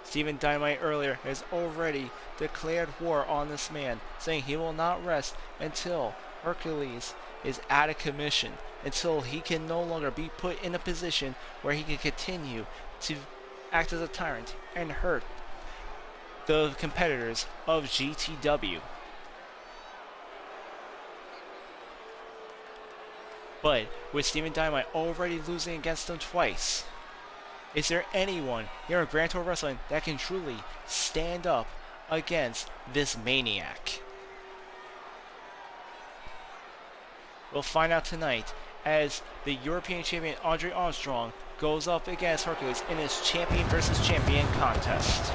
Stephen Dynamite earlier has already declared war on this man, saying he will not rest until Hercules is out of commission, until he can no longer be put in a position where he can continue to act as a tyrant and hurt the competitors of GTW. But with Stephen Dynamite already losing against him twice, is there anyone here in Grand Tour Wrestling that can truly stand up against this maniac? We'll find out tonight as the European champion Andre Armstrong goes up against Hercules in his champion versus champion contest.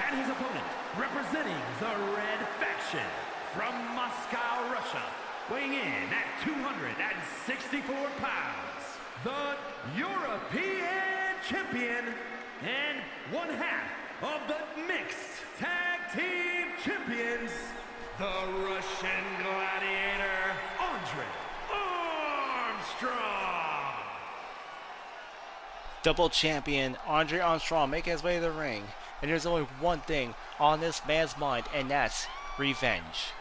And his opponent, representing the Red Faction from Moscow, Russia, weighing in at 264 pounds, the European Champion and one half of the Mixed Tag Team Champions, the Russian Gladiator, Andre Armstrong. Double champion Andre Armstrong making his way to the ring. And there's only one thing on this man's mind, and that's revenge.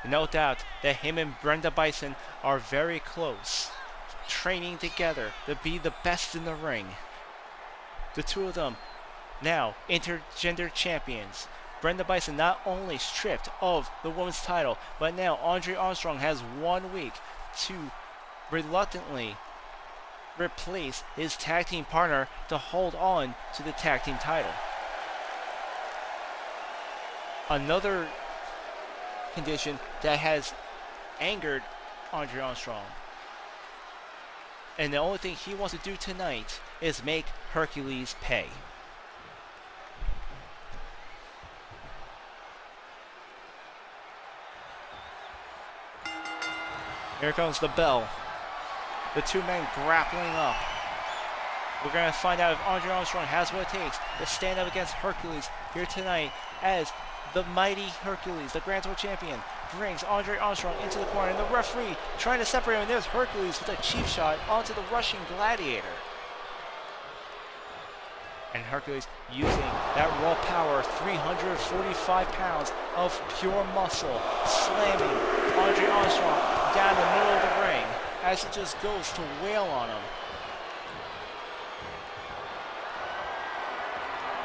No doubt that him and Brenda Bison are very close, training together to be the best in the ring. The two of them now intergender champions. Brenda Bison not only stripped of the women's title, but now Andre Armstrong has 1 week to reluctantly replace his tag team partner to hold on to the tag team title. Another condition that has angered Andre Armstrong, and the only thing he wants to do tonight is make Hercules pay. Here comes the bell. The two men grappling up. We're going to find out if Andre Armstrong has what it takes to stand up against Hercules here tonight, as the mighty Hercules, the Grand Tour champion, brings Andre Armstrong into the corner, and the referee trying to separate him, and there's Hercules with a cheap shot onto the Russian Gladiator. And Hercules using that raw power, 345 pounds of pure muscle, slamming Andre Armstrong down the middle of the ring as he just goes to wail on him.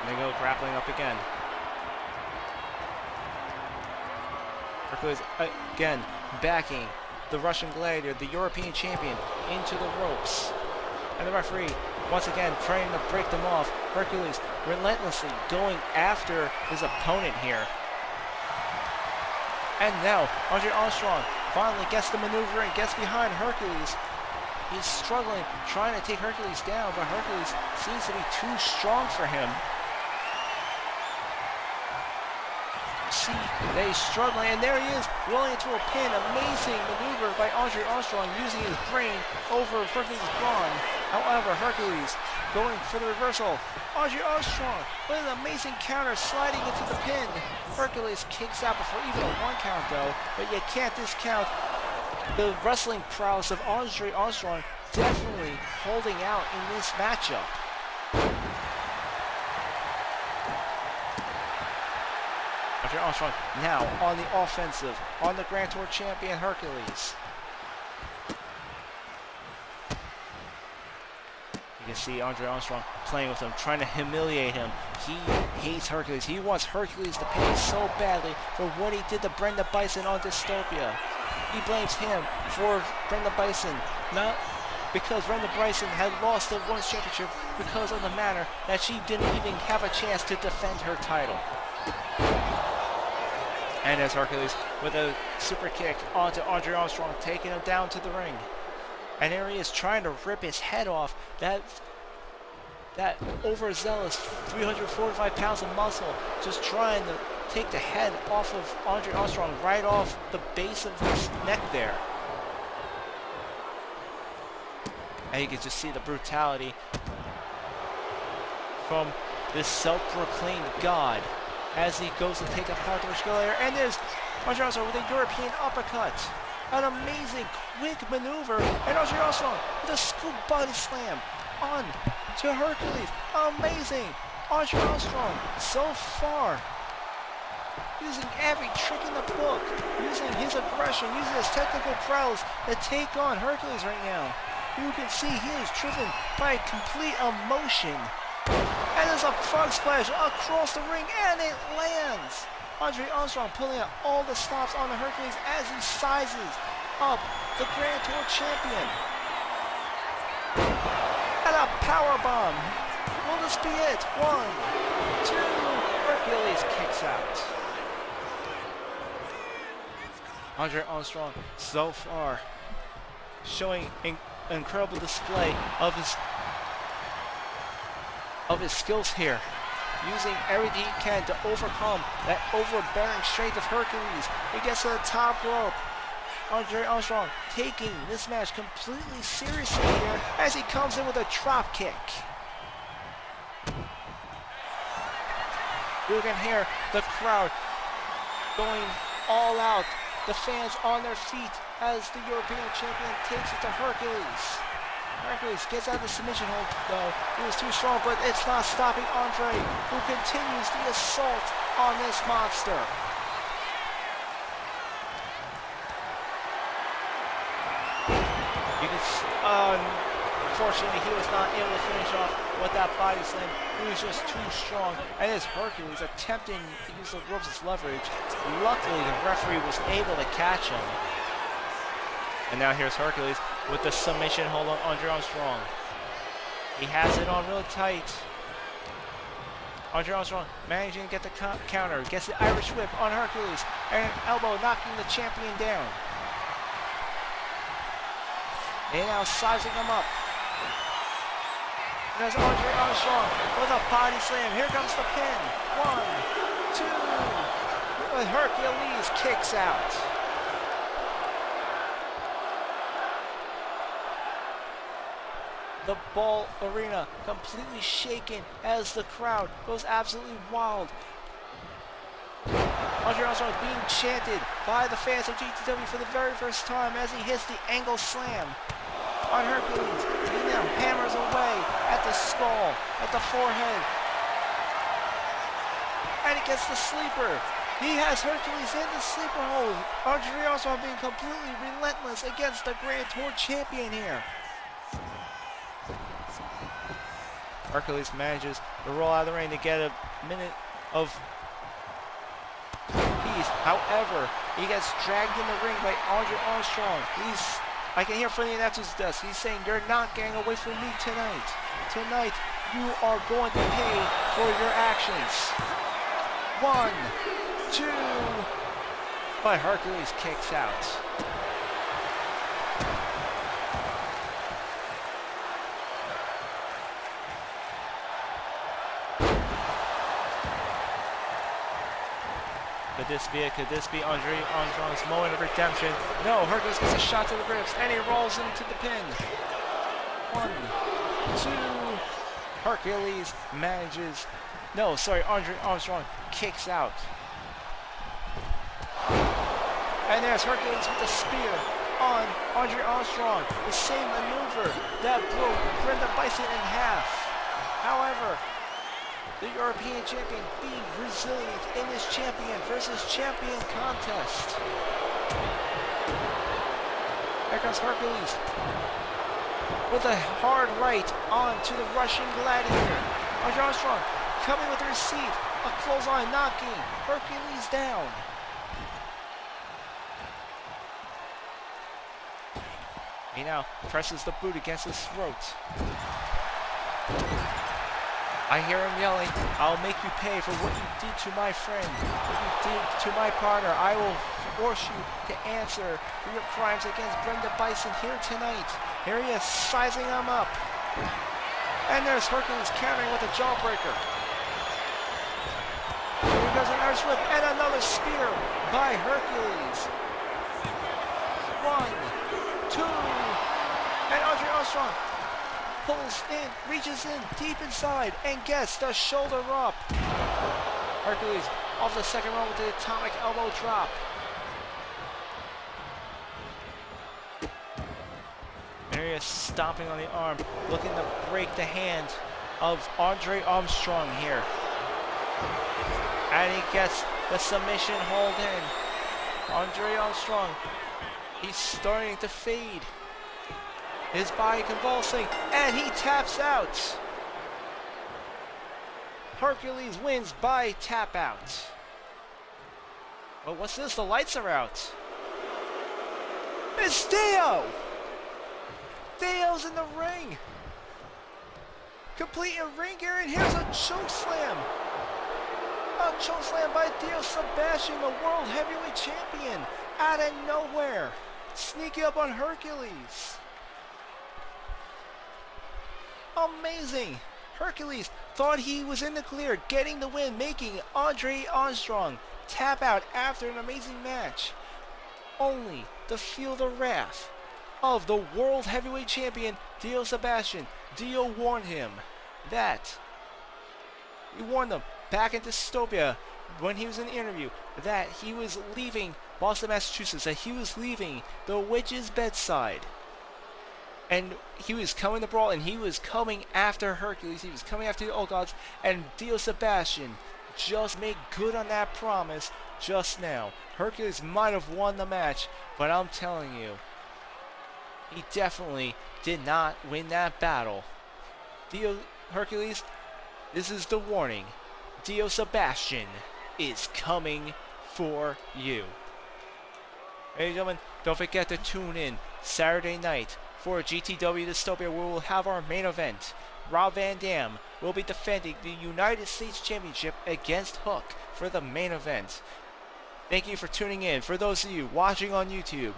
And they go grappling up again. Hercules again backing the Russian Gladiator, the European champion, into the ropes. And the referee once again trying to break them off. Hercules relentlessly going after his opponent here. And now Andre Armstrong finally gets the maneuver and gets behind Hercules. He's struggling, trying to take Hercules down, but Hercules seems to be too strong for him. See that he's struggling, and there he is, rolling into a pin. Amazing maneuver by Andre Armstrong using his brain over Hercules' brawn. However, Hercules going for the reversal. Andre Armstrong with an amazing counter, sliding into the pin. Hercules kicks out before even a 1 count though, but you can't discount the wrestling prowess of Andre Armstrong, definitely holding out in this matchup. Andre Armstrong now on the offensive on the Grand Tour champion Hercules. You can see Andre Armstrong playing with him, trying to humiliate him. He hates Hercules. He wants Hercules to pay so badly for what he did to Brenda Bison on Dystopia. He blames him for Brenda Bison, not because Brenda Bison had lost the Women's Championship, because of the manner that she didn't even have a chance to defend her title. And as Hercules with a super kick onto Andre Armstrong, taking him down to the ring. And there he is trying to rip his head off. That overzealous 345 pounds of muscle, just trying to take the head off of Andre Armstrong, right off the base of his neck there. And you can just see the brutality from this self-proclaimed god as he goes to take apart the Gladiator. And there's Andre Armstrong with a European uppercut. An amazing quick maneuver, and Andre Armstrong with a scoop body slam on to Hercules. Amazing! Andre Armstrong so far using every trick in the book, using his aggression, using his technical prowess to take on Hercules right now. You can see he is driven by complete emotion. And there's a frog splash across the ring, and it lands. Andre Armstrong pulling out all the stops on the Hercules as he sizes up the Grand Tour champion. And a power bomb. Will this be it? 1, 2. Hercules kicks out. Andre Armstrong so far showing an incredible display of his skills here. using everything he can to overcome that overbearing strength of Hercules. He gets to the top rope. Andre Armstrong taking this match completely seriously here as he comes in with a drop kick. You can hear the crowd going all out. The fans on their feet as the European champion takes it to Hercules. Hercules gets out of the submission hold though. He was too strong, but it's not stopping Andre, who continues the assault on this monster. Unfortunately, he was not able to finish off with that body slam. He was just too strong. And as Hercules attempting to use the ropes as leverage, luckily the referee was able to catch him. And now here's Hercules with the submission hold on Andre Armstrong. He has it on real tight. Andre Armstrong managing to get the counter. Gets the Irish whip on Hercules. And an elbow knocking the champion down. And now sizing him up. There's Andre Armstrong with a body slam. Here comes the pin. 1, 2. Hercules kicks out. The ball arena completely shaken as the crowd goes absolutely wild. Andre Armstrong being chanted by the fans of GTW for the very first time as he hits the angle slam on Hercules. He now hammers away at the skull, at the forehead. And he gets the sleeper. He has Hercules in the sleeper hold. Andre Armstrong being completely relentless against the Grand Tour champion here. Hercules manages to roll out of the ring to get a minute of peace. However, he gets dragged in the ring by Andre Armstrong. I can hear from the announcer's desk. He's saying, "You're not getting away from me tonight. Tonight, you are going to pay for your actions." 1, 2. But Hercules kicks out. Could this be Andre Armstrong's moment of redemption? No, Hercules gets a shot to the ribs, and he rolls into the pin. 1, 2. Hercules manages... No, sorry, Andre Armstrong kicks out. And there's Hercules with the spear on Andre Armstrong. The same maneuver that broke Brenda Bison in half. However, the European champion being resilient in this champion versus champion contest. Here comes Hercules with a hard right on to the Russian gladiator. Andre Armstrong coming with a receipt, a clothesline knocking Hercules down. He now presses the boot against his throat. I hear him yelling, "I'll make you pay for what you did to my friend, what you did to my partner. I will force you to answer for your crimes against Brenda Bison here tonight." Here he is, sizing him up. And there's Hercules countering with a jawbreaker. Here goes an Irish whip and another spear by Hercules. 1, 2, and Andre Armstrong pulls in, reaches in deep inside, and gets the shoulder up. Hercules off the second row with the atomic elbow drop. There he is, stomping on the arm, looking to break the hand of Andre Armstrong here. And he gets the submission hold in. Andre Armstrong, he's starting to fade. His body convulsing, and he taps out. Hercules wins by tap out. Oh, what's this? The lights are out. It's Dio! Dio's in the ring. Complete in ring gear, and here's a choke slam. A choke slam by Dio Sebastian, the World Heavyweight Champion. Out of nowhere. Sneaking up on Hercules. Amazing. Hercules thought he was in the clear, getting the win, making Armstrong tap out after an amazing match, only to feel the wrath of the World Heavyweight Champion Dio Sebastian. Dio warned him that he warned them back in Dystopia when he was in the interview that he was leaving Boston, Massachusetts, that he was leaving the witch's bedside. And he was coming to Brawl, and he was coming after Hercules. He was coming after the Old Gods, and Dio Sebastian just made good on that promise just now. Hercules might have won the match, but I'm telling you, he definitely did not win that battle. Hercules, this is the warning. Dio Sebastian is coming for you. Ladies and gentlemen, don't forget to tune in Saturday night for GTW Dystopia, where we'll have our main event. Rob Van Dam will be defending the United States Championship against Hook for the main event. Thank you for tuning in. For those of you watching on YouTube,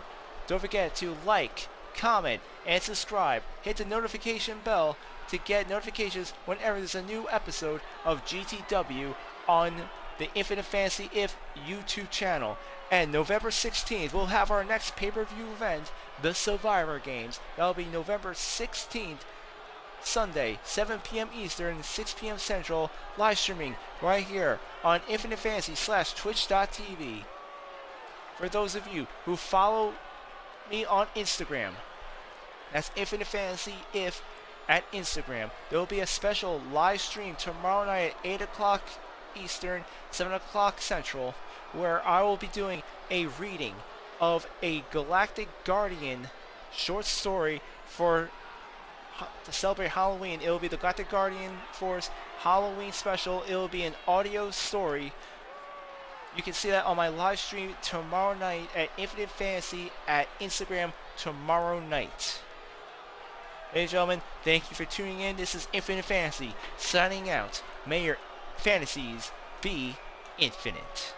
don't forget to like, comment, and subscribe. Hit the notification bell to get notifications whenever there's a new episode of GTW on the Infinite Fantasy If YouTube channel. And November 16th, we'll have our next pay-per-view event, the Survivor Games. That'll be November 16th, Sunday, 7 p.m. Eastern, 6 p.m. Central, live streaming right here on Infinite Fantasy /Twitch.tv. For those of you who follow me on Instagram, that's Infinite Fantasy If at Instagram. There will be a special live stream tomorrow night at 8 o'clock Eastern, 7 o'clock Central, where I will be doing a reading of a Galactic Guardian short story to celebrate Halloween. It will be the Galactic Guardian Force Halloween special. It will be an audio story. You can see that on my live stream tomorrow night at Infinite Fantasy at Instagram tomorrow night. Ladies and gentlemen, thank you for tuning in. This is Infinite Fantasy signing out. May your fantasies be infinite.